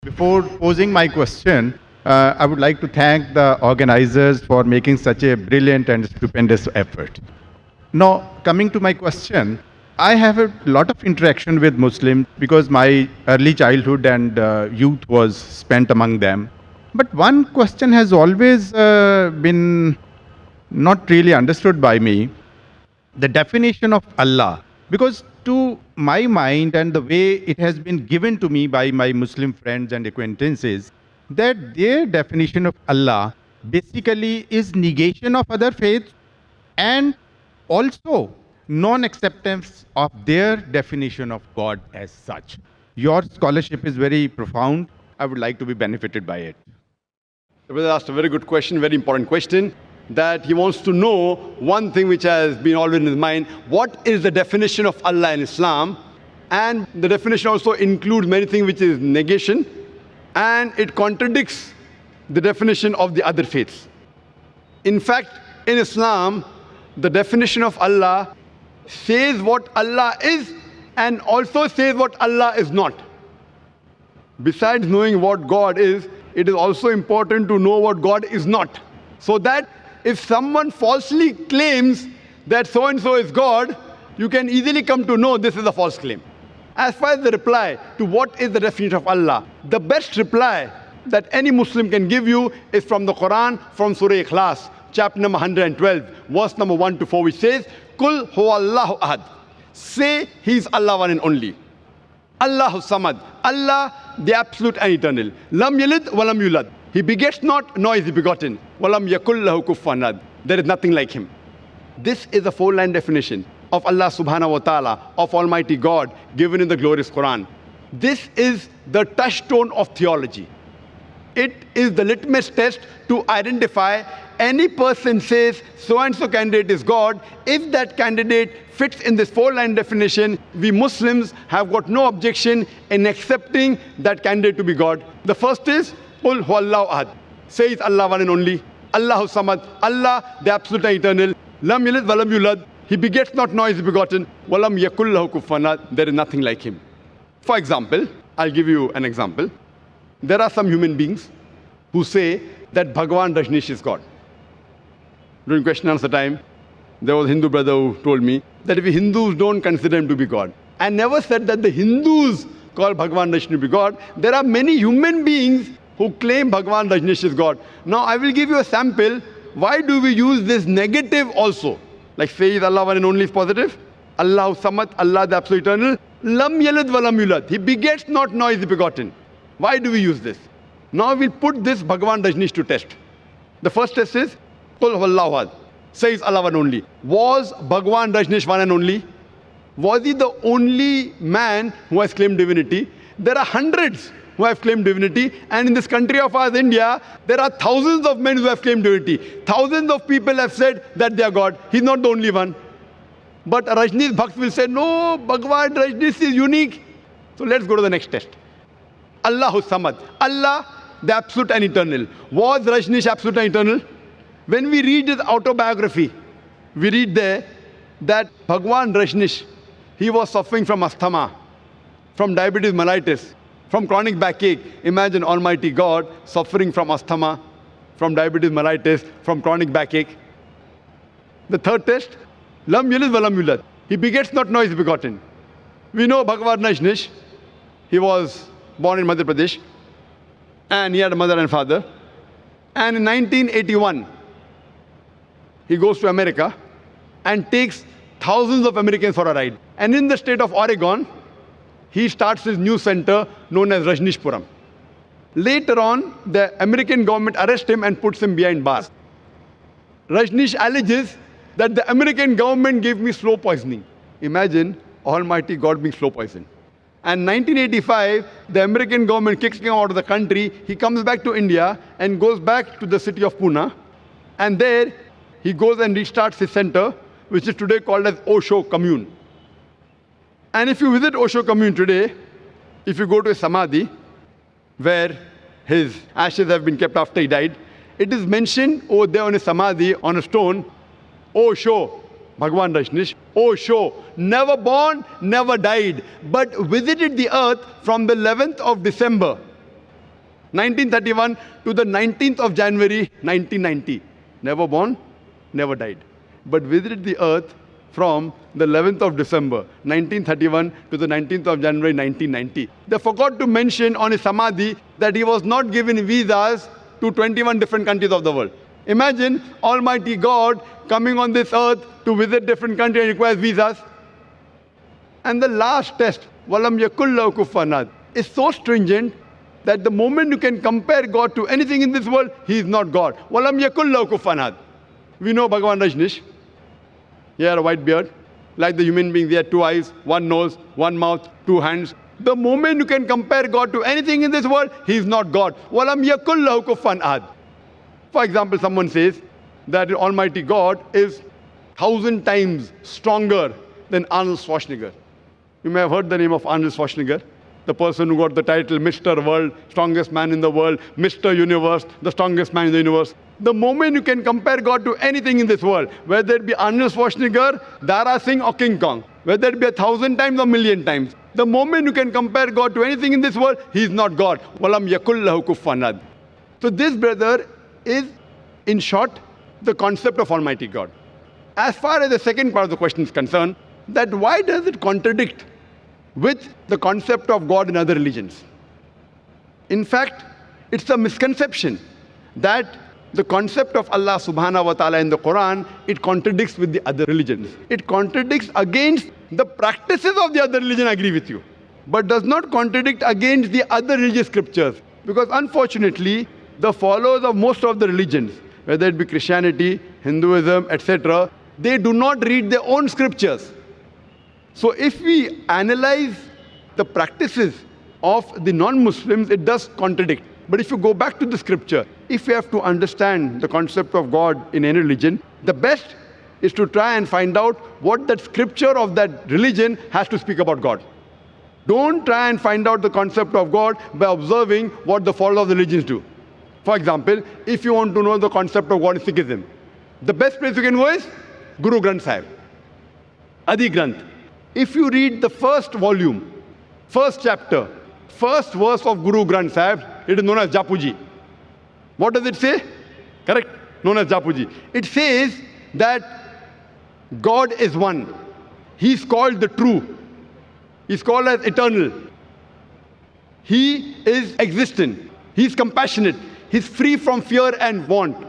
Before posing my question, I would like to thank the organizers for making such a brilliant and stupendous effort. Now, coming to my question, I have a lot of interaction with Muslims because my early childhood and youth was spent among them. But one question has always been not really understood by me, the definition of Allah. Because to my mind and the way it has been given to me by my Muslim friends and acquaintances, that their definition of Allah basically is negation of other faiths and also non-acceptance of their definition of God as such. Your scholarship is very profound. I would like to be benefited by it. The brother asked a very good question, very important question, that he wants to know one thing which has been always in his mind: what is the definition of Allah in Islam? And the definition also includes many things which is negation, and it contradicts the definition of the other faiths. In fact, in Islam, the definition of Allah says what Allah is and also says what Allah is not. Besides knowing what God is, it is also important to know what God is not. So that if someone falsely claims that so-and-so is God, you can easily come to know this is a false claim. As far as the reply to what is the definition of Allah, the best reply that any Muslim can give you is from the Quran, from Surah Ikhlas, chapter number 112, verse number 1 to 4, which says, Kul huwallahu ahad. Say He is Allah one and only. Allahu Samad. Allah, the absolute and eternal. Lam yalid walam yulad. He begets not, nor is he begotten. Walam yakul lahu kufuwan ahad. There is nothing like him. This is a four-line definition of Allah subhanahu wa ta'ala, of Almighty God, given in the glorious Quran. This is the touchstone of theology. It is the litmus test to identify any person says so-and-so candidate is God. If that candidate fits in this four-line definition, we Muslims have got no objection in accepting that candidate to be God. The first is, Qul huwallahu ahad. Say it's Allah one and only. Allahu Samad. Allah, the absolute and eternal. Lam yalid walam yulad. He begets not, nor is he begotten. Walam yakul lahu kufuwan ahad. There is nothing like him. For example, I'll give you an example. There are some human beings who say that Bhagwan Rajneesh is God. During question and answer time, there was a Hindu brother who told me that if we Hindus don't consider him to be God, I never said that the Hindus call Bhagwan Rajneesh to be God. There are many human beings who claim Bhagwan Rajneesh is God. Now I will give you a sample. Why do we use this negative also? Like say is Allah one and only is positive. Allahu Samad, Allah the absolute eternal. Lam yalid walam yulad. He begets not, nor is he begotten. Why do we use this? Now we'll put this Bhagwan Rajneesh to test. The first test is, Qul huwallahu ahad. Says Allah one only. Was Bhagwan Rajneesh one and only? Was he the only man who has claimed divinity? There are hundreds who have claimed divinity, and in this country of ours, India, there are thousands of men who have claimed divinity. Thousands of people have said that they are God. He's not the only one. But Rajneesh Bhakt will say, no, Bhagwan Rajneesh is unique. So let's go to the next test. Allahu Samad. Allah, the absolute and eternal. Was Rajneesh absolute and eternal? When we read his autobiography, we read there that Bhagwan Rajneesh, he was suffering from asthma, from diabetes mellitus, from chronic backache. Imagine Almighty God suffering from asthma, from diabetes mellitus, from chronic backache. The third test, Lam yalid walam yulad. He begets not, nor is begotten. We know Bhagwan Rajneesh, he was born in Madhya Pradesh, and he had a mother and father. And in 1981, he goes to America and takes thousands of Americans for a ride. And in the state of Oregon, he starts his new center known as Rajneeshpuram. Later on, the American government arrests him and puts him behind bars. Rajneesh alleges that the American government gave me slow poisoning. Imagine Almighty God being slow poisoned. And 1985, the American government kicks him out of the country. He comes back to India and goes back to the city of Pune. And there, he goes and restarts his center, which is today called as Osho Commune. And if you visit Osho Commune today, if you go to a Samadhi, where his ashes have been kept after he died, it is mentioned over there on a Samadhi, on a stone, Osho, Bhagwan Rajneesh, Osho, never born, never died, but visited the earth from the 11th of December 1931 to the 19th of January 1990. Never born, never died. But visited the earth from the 11th of December 1931 to the 19th of January 1990. They forgot to mention on his samadhi that he was not given visas to 21 different countries of the world. Imagine Almighty God coming on this earth to visit different countries and requires visas. And the last test, Walam Yakullahu Kufuwan Ahad, is so stringent that the moment you can compare God to anything in this world, he is not God. Walam Yakullahu Kufuwan Ahad. We know Bhagavan Rajneesh. He had a white beard. Like the human being, he had two eyes, one nose, one mouth, two hands. The moment you can compare God to anything in this world, he is not God. Walam Yakullahu Kufuwan Ahad. For example, someone says that Almighty God is 1,000 times stronger than Arnold Schwarzenegger. You may have heard the name of Arnold Schwarzenegger, the person who got the title Mr. World, strongest man in the world, Mr. Universe, the strongest man in the universe. The moment you can compare God to anything in this world, whether it be Arnold Schwarzenegger, Dara Singh or King Kong, whether it be 1,000 times or 1,000,000 times, the moment you can compare God to anything in this world, he is not God. Walam Yakullahu Kufuwan Ahad. So this, brother, is, in short, the concept of Almighty God. As far as the second part of the question is concerned, that why does it contradict with the concept of God in other religions? In fact, it's a misconception that the concept of Allah subhanahu wa ta'ala in the Quran, it contradicts with the other religions. It contradicts against the practices of the other religion, I agree with you, but does not contradict against the other religious scriptures. Because unfortunately, the followers of most of the religions, whether it be Christianity, Hinduism, etc., they do not read their own scriptures. So if we analyze the practices of the non-Muslims, it does contradict. But if you go back to the scripture, if you have to understand the concept of God in any religion, the best is to try and find out what that scripture of that religion has to speak about God. Don't try and find out the concept of God by observing what the followers of the religions do. For example, if you want to know the concept of God in Sikhism, the best place you can go is Guru Granth Sahib, Adi Granth. If you read the first volume, first chapter, first verse of Guru Granth Sahib, it is known as Japuji. What does it say? Correct? Known as Japuji. It says that God is one. He is called the true. He is called as eternal. He is existent. He is compassionate. He is free from fear and want.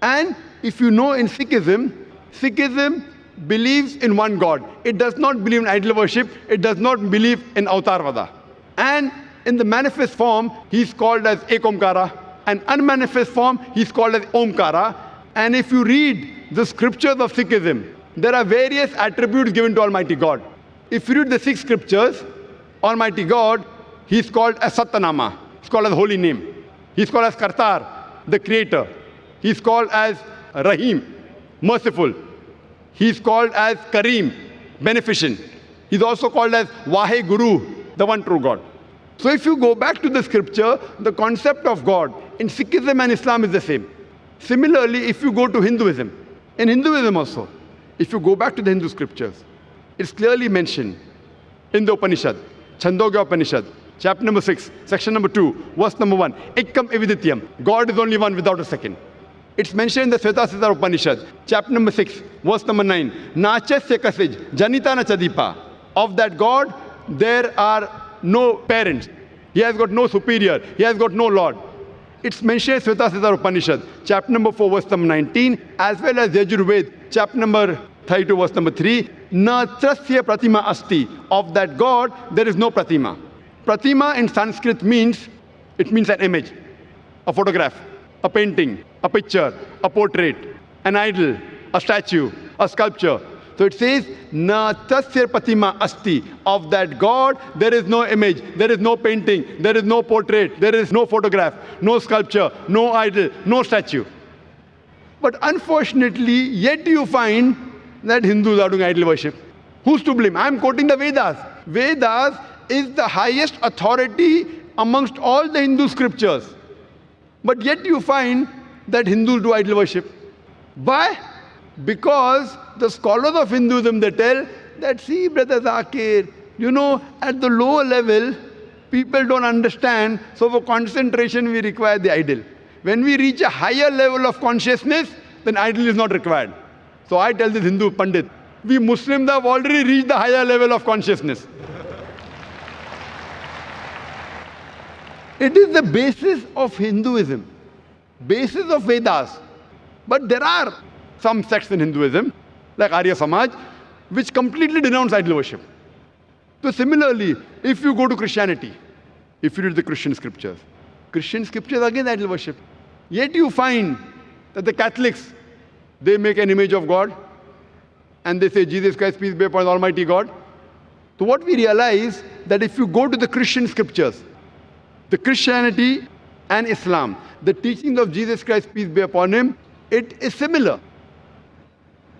And if you know, in Sikhism, Sikhism believes in one God. It does not believe in idol worship. It does not believe in Avatarvada. And in the manifest form, he is called as Ekomkara. And unmanifest form, he is called as Omkara. And if you read the scriptures of Sikhism, there are various attributes given to Almighty God. If you read the 6 scriptures, Almighty God, he is called as Satyanama. He is called as holy name. He is called as Kartar, the creator. He is called as Rahim, merciful. He is called as Kareem, beneficent. He is also called as Vahe Guru, the one true God. So if you go back to the scripture, the concept of God in Sikhism and Islam is the same. Similarly, if you go to Hinduism, in Hinduism also, if you go back to the Hindu scriptures, it's clearly mentioned in the Upanishad, Chandogya Upanishad, chapter number 6, section number 2, verse number 1, Ekam Evidityam, God is only one without a second. It's mentioned in the Svetasastra Upanishad, chapter number 6, verse number 9, Nachasya Kasij, Janitana Chadipa. Of that God, there are no parents. He has got no superior. He has got no Lord. It's mentioned in Svetasastra Upanishad, chapter number 4, verse number 19, as well as Yajurved, chapter number 32, verse number 3, Na trasya pratima asti. Of that God, there is no pratima. Pratima in Sanskrit means, it means an image, a photograph, a painting, a picture, a portrait, an idol, a statue, a sculpture. So it says, Na tasya pratima asti. Of that God, there is no image, there is no painting, there is no portrait, there is no photograph, no sculpture, no idol, no statue. But unfortunately, yet you find that Hindus are doing idol worship. Who's to blame? I'm quoting the Vedas. Vedas is the highest authority amongst all the Hindu scriptures. But yet you find that Hindus do idol worship. Why? Because the scholars of Hinduism, they tell that, see, Brother Zakir, you know, at the lower level, People don't understand, so for concentration we require the idol. When we reach a higher level of consciousness, then idol is not required. So I tell this Hindu Pandit, we Muslims have already reached the higher level of consciousness. It is the basis of Hinduism, basis of Vedas. But there are some sects in Hinduism, like Arya Samaj, which completely denounce idol worship. So similarly, if you go to Christianity, if you read the Christian scriptures again idol worship. Yet you find that the Catholics, they make an image of God and they say, Jesus Christ, peace be upon Almighty God. So what we realize that if you go to the Christian scriptures, the Christianity and Islam, the teachings of Jesus Christ, peace be upon him, it is similar.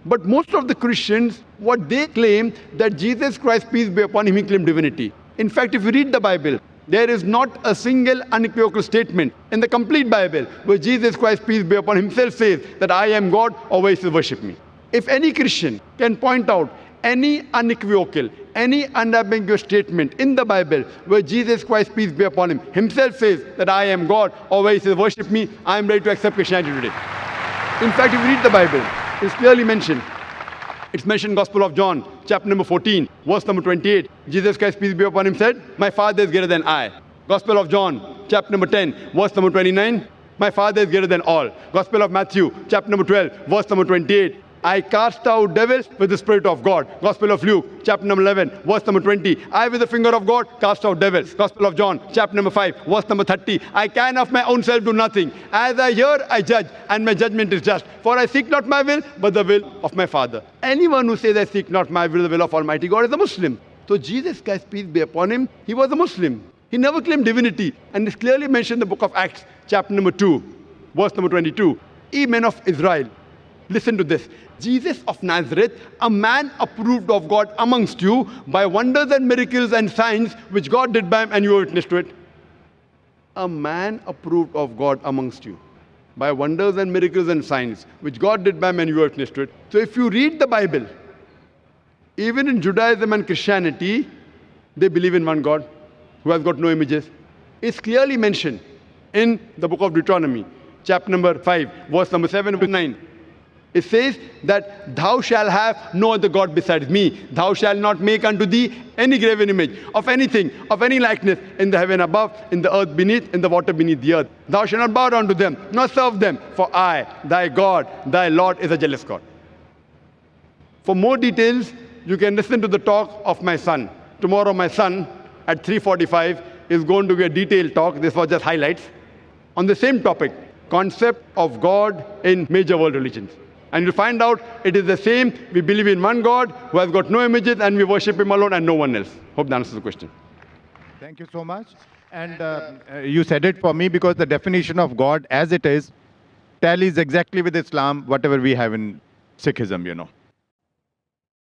But most of the Christians, what they claim, that Jesus Christ, peace be upon him, he claimed divinity. In fact, if you read the Bible, there is not a single unequivocal statement in the complete Bible where Jesus Christ, peace be upon him, himself says that I am God, always worship me. If any Christian can point out any unequivocal, any unambiguous statement in the Bible where Jesus Christ, peace be upon him, himself says that I am God, always worship me, I am ready to accept Christianity today. In fact, if you read the Bible, it's clearly mentioned. It's mentioned in Gospel of John, chapter number 14, verse number 28. Jesus Christ, peace be upon him, said, my Father is greater than I. Gospel of John, chapter number 10, verse number 29. My Father is greater than all. Gospel of Matthew, chapter number 12, verse number 28. I cast out devils with the Spirit of God. Gospel of Luke, chapter number 11, verse number 20. I, with the finger of God, cast out devils. Gospel of John, chapter number 5, verse number 30. I can of my own self do nothing. As I hear, I judge, and my judgment is just. For I seek not my will, but the will of my Father. Anyone who says, I seek not my will, the will of Almighty God, is a Muslim. So Jesus Christ, peace be upon him, he was a Muslim. He never claimed divinity. And it's clearly mentioned in the book of Acts, chapter number 2, verse number 22. Ye men of Israel, listen to this. Jesus of Nazareth, a man approved of God amongst you by wonders and miracles and signs which God did by him, and you were witness to it. A man approved of God amongst you by wonders and miracles and signs which God did by him, and you were witness to it. So if you read the Bible, even in Judaism and Christianity, they believe in one God who has got no images. It's clearly mentioned in the book of Deuteronomy, chapter number 5, verse number 7 to 9. It says that thou shalt have no other God besides me. Thou shalt not make unto thee any graven image of anything, of any likeness in the heaven above, in the earth beneath, in the water beneath the earth. Thou shalt not bow down to them, nor serve them. For I, thy God, thy Lord, is a jealous God. For more details, you can listen to the talk of my son. Tomorrow my son at 3:45 is going to be a detailed talk. This was just highlights on the same topic, concept of God in major world religions. And you'll find out it is the same. We believe in one God who has got no images, and we worship him alone and no one else. Hope that answers the question. Thank you so much. And you said it for me, because the definition of God as it is tallies exactly with Islam, whatever we have in Sikhism,